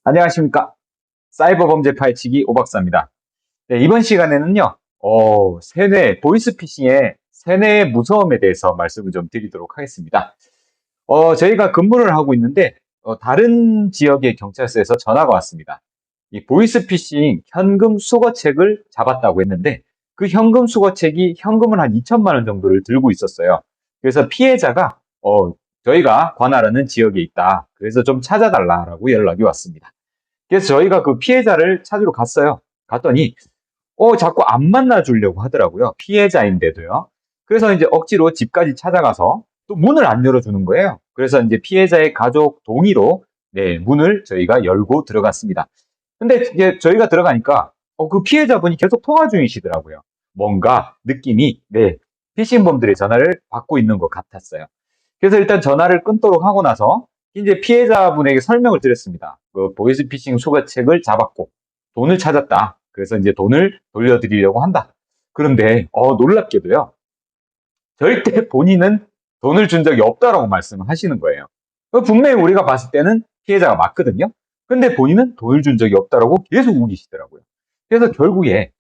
안녕하십니까. 사이버 범죄 파헤치기 오박사입니다. 네, 이번 시간에는요, 세뇌, 보이스피싱의 세뇌의 무서움에 대해서 말씀을 좀 드리도록 하겠습니다. 저희가 근무를 하고 있는데, 다른 지역의 경찰서에서 전화가 왔습니다. 이 보이스피싱 현금 수거책을 잡았다고 했는데, 그 현금 수거책이 현금을 한 2천만 원 정도를 들고 있었어요. 그래서 피해자가, 저희가 관할하는 지역에 있다. 그래서 좀 찾아달라라고 연락이 왔습니다. 그래서 저희가 그 피해자를 찾으러 갔어요. 갔더니 자꾸 안 만나주려고 하더라고요. 피해자인데도요. 그래서 이제 억지로 집까지 찾아가서 또 문을 안 열어주는 거예요. 그래서 이제 피해자의 가족 동의로 네, 문을 저희가 열고 들어갔습니다. 근데 이제 저희가 들어가니까 그 피해자분이 계속 통화 중이시더라고요. 뭔가 느낌이 네, 피싱범들의 전화를 받고 있는 것 같았어요. 그래서 일단 전화를 끊도록 하고 나서 이제 피해자분에게 설명을 드렸습니다. 그 보이스피싱 수거책을 잡았고 돈을 찾았다. 그래서 이제 돈을 돌려드리려고 한다. 그런데 놀랍게도요. 절대 본인은 돈을 준 적이 없다라고 말씀을 하시는 거예요. 분명히 우리가 봤을 때는 피해자가 맞거든요. 근데 본인은 돈을 준 적이 없다라고 계속 우기시더라고요. 그래서 결국에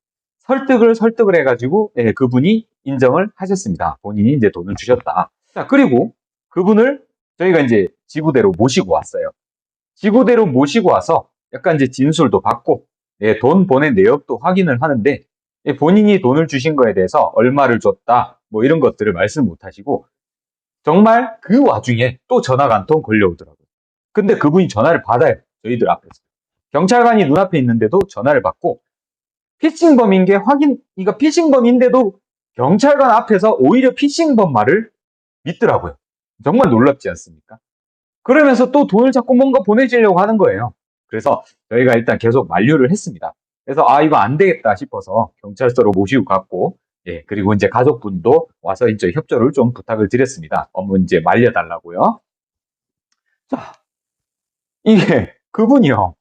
설득을 해가지고 그분이 인정을 하셨습니다. 본인이 이제 돈을 주셨다. 자, 그리고 그분을 저희가 이제 지구대로 모시고 왔어요. 지구대로 모시고 와서 약간 이제 진술도 받고 돈 보낸 내역도 확인을 하는데 본인이 돈을 주신 거에 대해서 얼마를 줬다 뭐 이런 것들을 말씀 못 하시고 정말 그 와중에 또 전화가 한 통 걸려오더라고요. 근데 그분이 전화를 받아요. 저희들 앞에서. 경찰관이 눈앞에 있는데도 전화를 받고 피싱범인 게 이거 피싱범인데도 경찰관 앞에서 오히려 피싱범 말을 믿더라고요. 정말 놀랍지 않습니까? 그러면서 또 돈을 자꾸 뭔가 보내주려고 하는 거예요. 그래서 저희가 일단 계속 만류를 했습니다. 그래서 이거 안 되겠다 싶어서 경찰서로 모시고 갔고, 그리고 이제 가족분도 와서 이제 협조를 좀 부탁을 드렸습니다. 업무 이제 말려달라고요. 자, 이게 그분이요.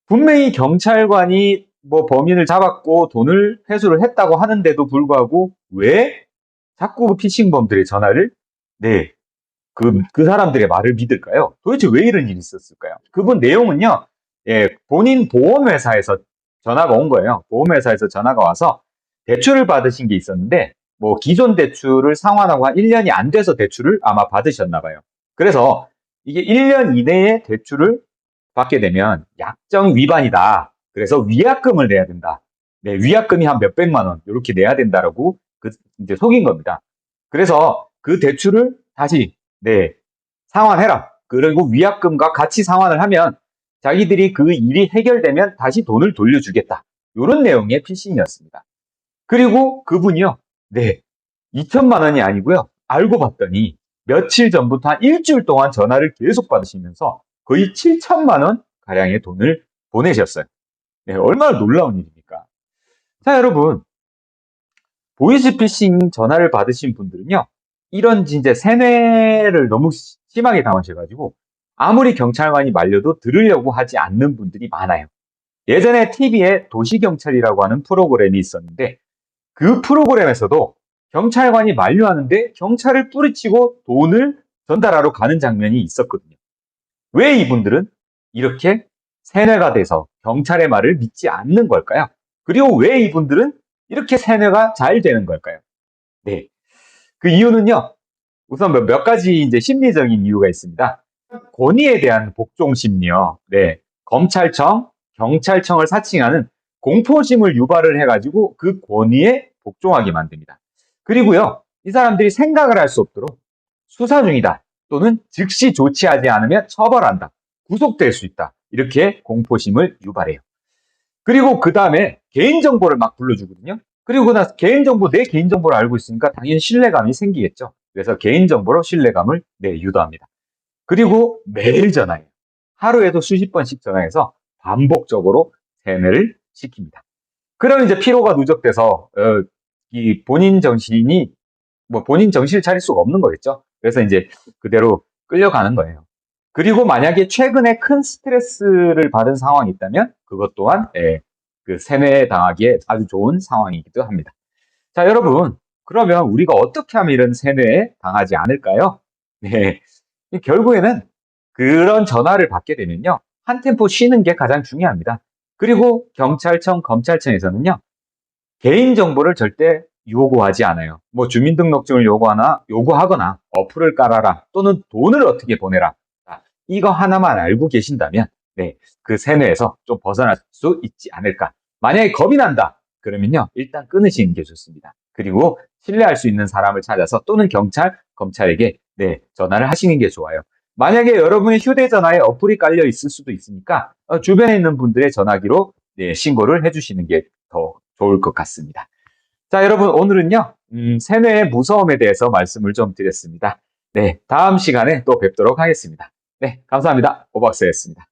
분명히 경찰관이 뭐 범인을 잡았고 돈을 회수를 했다고 하는데도 불구하고 왜 자꾸 그 피싱범들의 전화를 네, 그 사람들의 말을 믿을까요? 도대체 왜 이런 일이 있었을까요? 그분 내용은요, 본인 보험회사에서 전화가 온 거예요. 보험회사에서 전화가 와서 대출을 받으신 게 있었는데, 뭐, 기존 대출을 상환하고 한 1년이 안 돼서 대출을 아마 받으셨나 봐요. 그래서 이게 1년 이내에 대출을 받게 되면 약정 위반이다. 그래서 위약금을 내야 된다. 네, 위약금이 한 몇백만 원, 이렇게 내야 된다라고 이제 속인 겁니다. 그래서 그 대출을 다시 네, 상환해라. 그리고 위약금과 같이 상환을 하면 자기들이 그 일이 해결되면 다시 돈을 돌려주겠다. 이런 내용의 피싱이었습니다. 그리고 그분이요. 네, 2천만 원이 아니고요. 알고 봤더니 며칠 전부터 한 일주일 동안 전화를 계속 받으시면서 거의 7천만 원 가량의 돈을 보내셨어요. 네, 얼마나 놀라운 일입니까? 자, 여러분. 보이스피싱 전화를 받으신 분들은요, 이런 진짜 세뇌를 너무 심하게 당하셔가지고, 아무리 경찰관이 말려도 들으려고 하지 않는 분들이 많아요. 예전에 TV에 도시경찰이라고 하는 프로그램이 있었는데, 그 프로그램에서도 경찰관이 만류하는데 경찰을 뿌리치고 돈을 전달하러 가는 장면이 있었거든요. 왜 이분들은 이렇게 세뇌가 돼서 경찰의 말을 믿지 않는 걸까요? 그리고 왜 이분들은 이렇게 세뇌가 잘 되는 걸까요? 네. 그 이유는요, 우선 몇 가지 이제 심리적인 이유가 있습니다. 권위에 대한 복종 심리요. 네. 검찰청, 경찰청을 사칭하는 공포심을 유발을 해가지고 그 권위에 복종하게 만듭니다. 그리고요, 이 사람들이 생각을 할 수 없도록 수사 중이다. 또는 즉시 조치하지 않으면 처벌한다. 구속될 수 있다. 이렇게 공포심을 유발해요. 그리고 그 다음에 개인정보를 막 불러주거든요. 그리고 나서 내 개인정보를 알고 있으니까 당연히 신뢰감이 생기겠죠. 그래서 개인정보로 신뢰감을 유도합니다. 그리고 매일 전화해요. 하루에도 수십 번씩 전화해서 반복적으로 세뇌를 시킵니다. 그러면 이제 피로가 누적돼서 이 본인 정신을 차릴 수가 없는 거겠죠. 그래서 이제 그대로 끌려가는 거예요. 그리고 만약에 최근에 큰 스트레스를 받은 상황이 있다면 그것 또한 그 세뇌 당하기에 아주 좋은 상황이기도 합니다. 자, 여러분, 그러면 우리가 어떻게 하면 이런 세뇌에 당하지 않을까요? 네, 결국에는 그런 전화를 받게 되면요, 한 템포 쉬는 게 가장 중요합니다. 그리고 경찰청, 검찰청에서는요, 개인정보를 절대 요구하지 않아요. 뭐 주민등록증을 요구하거나 어플을 깔아라 또는 돈을 어떻게 보내라. 이거 하나만 알고 계신다면 네, 그 세뇌에서 좀 벗어날 수 있지 않을까. 만약에 겁이 난다 그러면요, 일단 끊으시는 게 좋습니다. 그리고 신뢰할 수 있는 사람을 찾아서 또는 경찰, 검찰에게 네, 전화를 하시는 게 좋아요. 만약에 여러분의 휴대전화에 어플이 깔려 있을 수도 있으니까 주변에 있는 분들의 전화기로 네, 신고를 해주시는 게 더 좋을 것 같습니다. 자, 여러분, 오늘은요, 세뇌의 무서움에 대해서 말씀을 좀 드렸습니다. 네, 다음 시간에 또 뵙도록 하겠습니다. 네, 감사합니다. 오박사였습니다.